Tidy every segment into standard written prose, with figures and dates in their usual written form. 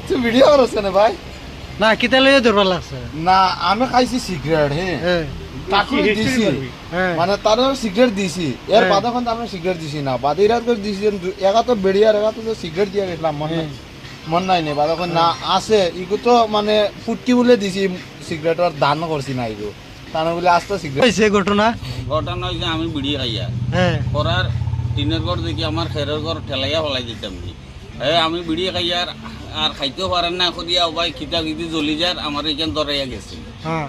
তুই ভিডিও করছ না ভাই? না কিতা লইয়া ধরবার লাগছে? না আমি খাইছি সিগারেট হ্যাঁ তাকে দিছি মানে তার সিগারেট দিছি এর বাদে এখন আমি সিগারেট দিছি না বাদে রাত করে দিছি একা তো বেড়িয়ার একা তো সিগারেট দিয়ে গেছিলাম মন নাই নে বাদে না আছে ইগো তো মানে ফুটকি বলে দিছি সিগারেটের দান করছি না ইগো তানো বলে আস্তে সিগারেট হইছে ঘটনা হইছে আমি বিড়ি খাইয়া হ্যাঁ করার টিনের ঘর দেখি আমার খেরের ঘর ঠেলাইয়া ফেলাই দিতাম আমি বিড়ি খাইয়া আর খাইতেও পারেন না করিয়া ভাই খিতা খিতি জ্বলি যার আমার এখান ধরাইয়া গেছে হ্যাঁ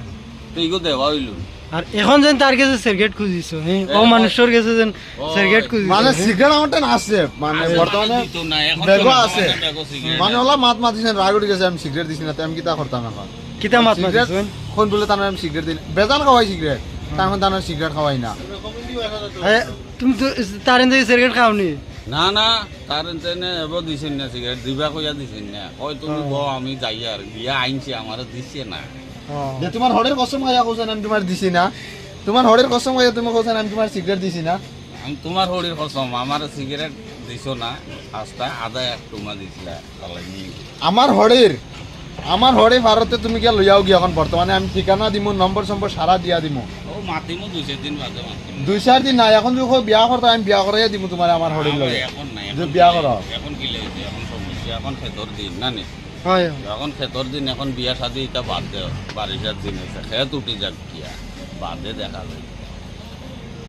তো ইগো দেওয়া হইল আর এখন যেন তার কাছে সিগারেট খুঁজিছো হ্যাঁ ও মানুষের কাছে যেন সিগারেট খুঁজিছো মানে সিগারেট আমারটা আছে মানে বর্তমানে বেগো আছে মানে ওলা মাত মাতিছেন রাগ উঠে গেছে আমি সিগারেট দিছি না তো আমি কিতা করতাম এখন কিতা মাত মাতিছেন কোন বলে তার আমি সিগারেট দিই বেজান খাওয়াই সিগারেট তখন তার সিগারেট খাওয়াই না তুমি তো তার এনে সিগারেট খাওনি না না তার এনে এবার দিছেন না সিগারেট দিবা কইয়া দিছেন না কয় তুমি ব আমি যাই আর গিয়া আইনছি আমার দিছে না যে তোমার হড়ের কসম খাইয়া কইছেন আমি তোমার দিছি না তোমার হড়ের কসম খাইয়া তুমি কইছেন আমি তোমার সিগারেট দিছি না আমি তোমার হরির কসম আমার সিগারেট দিছো না আস্তা আদা এক টুমা দিছিলা আমার হড়ে ভারতে তুমি কে লইয়াও গিয়া এখন বর্তমানে আমি ঠিকানা দিমু নম্বর সম্বর সারা দিয়া দিমু ও মাতিমু 2 দিন বাদে মাতিমু 2-4 দিন না এখন যদি বিয়া করতে আমি বিয়া করাইয়া দিমু তোমার আমার হড়ের লগে এখন নাই যে বিয়া করো এখন কি লাগছে এখন সমস্যা এখন খেতর দিন না নি হয় এখন খেতর দিন এখন বিয়া শাদি এটা বাদ দে বারিশার দিন আছে খেত উঠি যাক কিয়া বাদে দেখা যায়